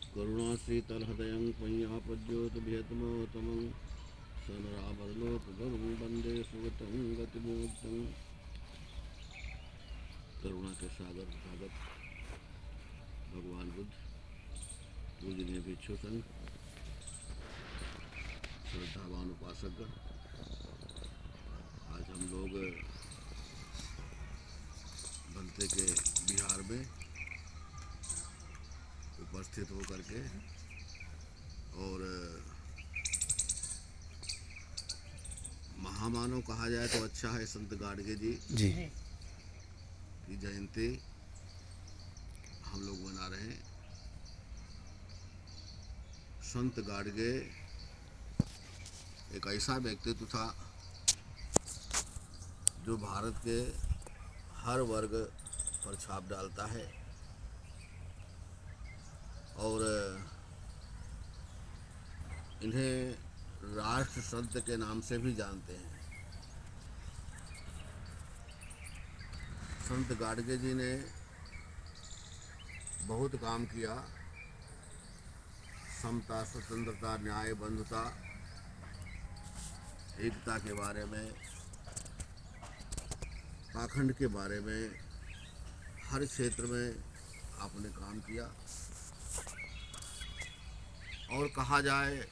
करुणासीतलहृदयं त्वय्यापद्योतभियतमोत्तमं सनराभरणोपगमं वन्दे सुगतं गतिमोक्तं। करुणा के सागर भगत भगवान बुद्ध, पूजनीय भिक्षुगण, श्रद्धावान उपासकगण, आज हम लोग बनते के बिहार में उपस्थित होकर के और महामानव कहा जाए तो अच्छा है संत गाडगे जी की जयंती हम लोग मना रहे हैं। संत गाडगे एक ऐसा व्यक्तित्व था जो भारत के हर वर्ग पर छाप डालता है और इन्हें राष्ट्र संत के नाम से भी जानते हैं। संत गाडगे जी ने बहुत काम किया, समता, स्वतंत्रता, न्याय, बंधुता, एकता के बारे में, पाखंड के बारे में, हर क्षेत्र में आपने काम किया और कहा जाए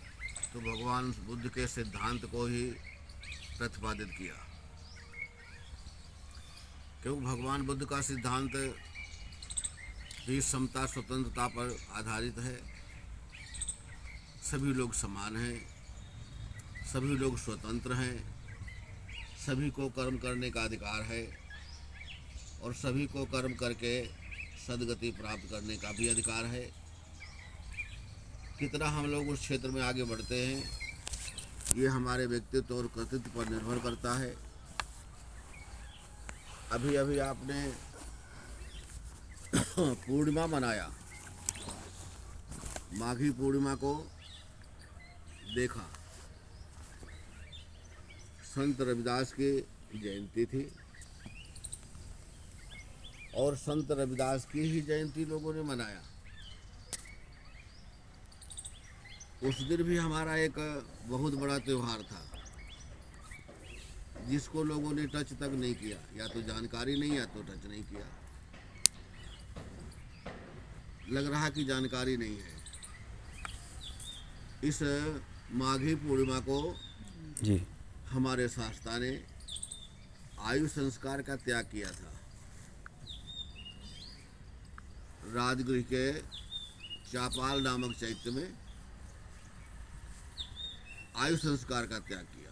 तो भगवान बुद्ध के सिद्धांत को ही प्रतिपादित किया, क्योंकि भगवान बुद्ध का सिद्धांत भी समता, स्वतंत्रता पर आधारित है। सभी लोग समान हैं, सभी लोग स्वतंत्र हैं, सभी को कर्म करने का अधिकार है और सभी को कर्म करके सद्गति प्राप्त करने का भी अधिकार है। कितना हम लोग उस क्षेत्र में आगे बढ़ते हैं ये हमारे व्यक्तित्व और कृतित्व पर निर्भर करता है। अभी अभी आपने पूर्णिमा मनाया, माघी पूर्णिमा को देखा। संत रविदास की जयंती थी और संत रविदास की ही जयंती लोगों ने मनाया। उस दिन भी हमारा एक बहुत बड़ा त्यौहार था जिसको लोगों ने टच तक नहीं किया, या तो जानकारी नहीं या तो टच नहीं किया। लग रहा कि जानकारी नहीं है। इस माघी पूर्णिमा को जी हमारे शास्त्रा ने आयु संस्कार का त्याग किया था। राजगृह के चापाल नामक चैत्य में आयु संस्कार का त्याग किया।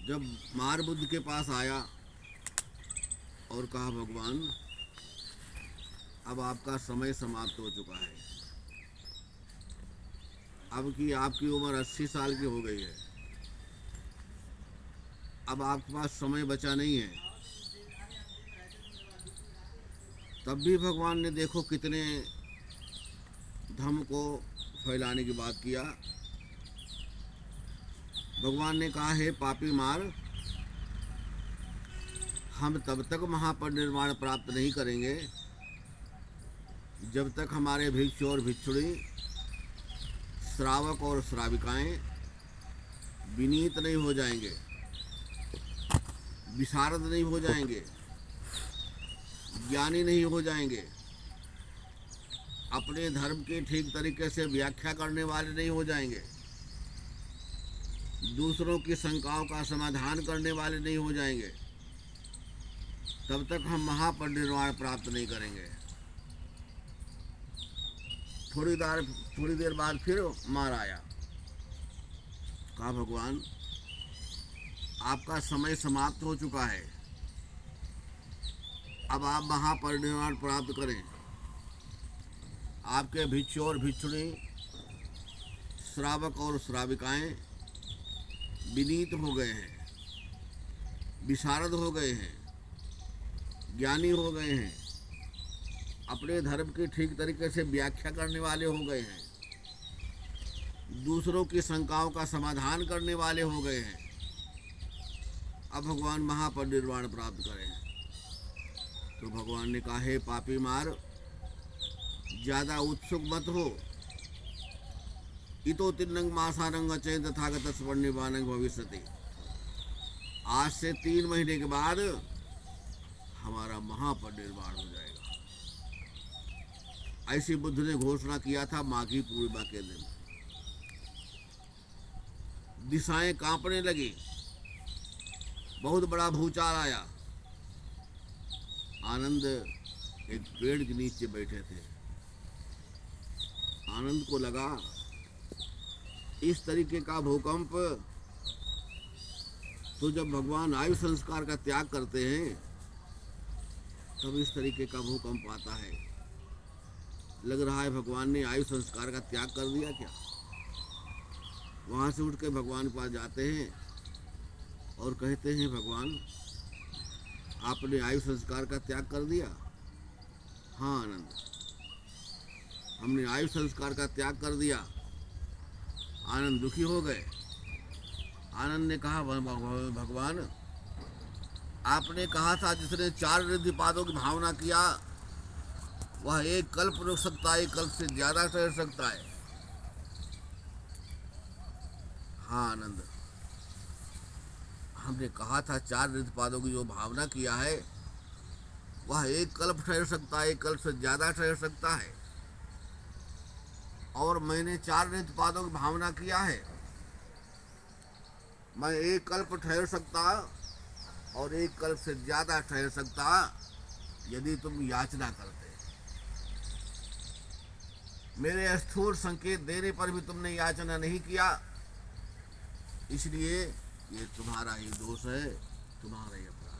जब मार बुद्ध के पास आया और कहा, भगवान अब आपका समय समाप्त हो चुका है, अब की आपकी उम्र 80 साल की हो गई है, अब आपके पास समय बचा नहीं है। तब भी भगवान ने देखो कितने धर्म को फैलाने की बात किया। भगवान ने कहा, हे पापी मार, हम तब तक महापरिनिर्वाण प्राप्त नहीं करेंगे जब तक हमारे भिक्षु और भिक्षुणी, श्रावक और श्राविकाएं विनीत नहीं हो जाएंगे, विशारद नहीं हो जाएंगे, ज्ञानी नहीं हो जाएंगे, अपने धर्म की ठीक तरीके से व्याख्या करने वाले नहीं हो जाएंगे, दूसरों की शंकाओं का समाधान करने वाले नहीं हो जाएंगे, तब तक हम महापरिनिर्वाण प्राप्त नहीं करेंगे। थोड़ी देर बाद फिर मार आया। कहा, भगवान आपका समय समाप्त हो चुका है, अब आप महापरिनिर्वाण प्राप्त करें। आपके भिक्षु और भिक्षुणी, श्रावक और श्राविकाएं विनीत हो गए हैं, विशारद हो गए हैं, ज्ञानी हो गए हैं, अपने धर्म की ठीक तरीके से व्याख्या करने वाले हो गए हैं, दूसरों की शंकाओं का समाधान करने वाले हो गए हैं, अब भगवान महापरिनिर्वाण प्राप्त करें। तो भगवान ने कहा, हे पापी मार, ज़्यादा उत्सुक मत हो। इतो तिन्नंग मासारंग चैन तथागत स्वर्णिवानंग भविष्यति। आज से 3 महीने के बाद हमारा महापरिनिर्वाण हो जाएगा। ऐसी बुद्ध ने घोषणा किया था माघी पूर्णिमा के दिन। दिशाएं कांपने लगी, बहुत बड़ा भूचाल आया। आनंद एक पेड़ के नीचे बैठे थे। आनंद को लगा इस तरीके का भूकंप तो जब भगवान आयु संस्कार का त्याग करते हैं तब इस तरीके का भूकंप आता है। लग रहा है भगवान ने आयु संस्कार का त्याग कर दिया क्या। वहाँ से उठ के भगवान के पास जाते हैं और कहते हैं, भगवान आपने आयु संस्कार का त्याग कर दिया। हाँ आनंद, हमने आयु संस्कार का त्याग कर दिया। आनंद दुखी हो गए। आनंद ने कहा, भगवान आपने कहा था जिसने 4 रिद्धिपादों की भावना किया वह एक कल्प रुक सकता है, एक कल्प से ज्यादा ठहर सकता है। हाँ आनंद, हमने कहा था 4 रिद्धिपादों की जो भावना किया है वह एक कल्प ठहर सकता है, एक कल्प से ज्यादा ठहर सकता है। और मैंने 4 रिद्धिपादों की भावना किया है, मैं एक कल्प ठहर सकता और एक कल्प से ज्यादा ठहर सकता यदि तुम याचना करते। मेरे स्थूल संकेत देने पर भी तुमने याचना नहीं किया, इसलिए ये तुम्हारा ही दोष है, तुम्हारा ही अपराध।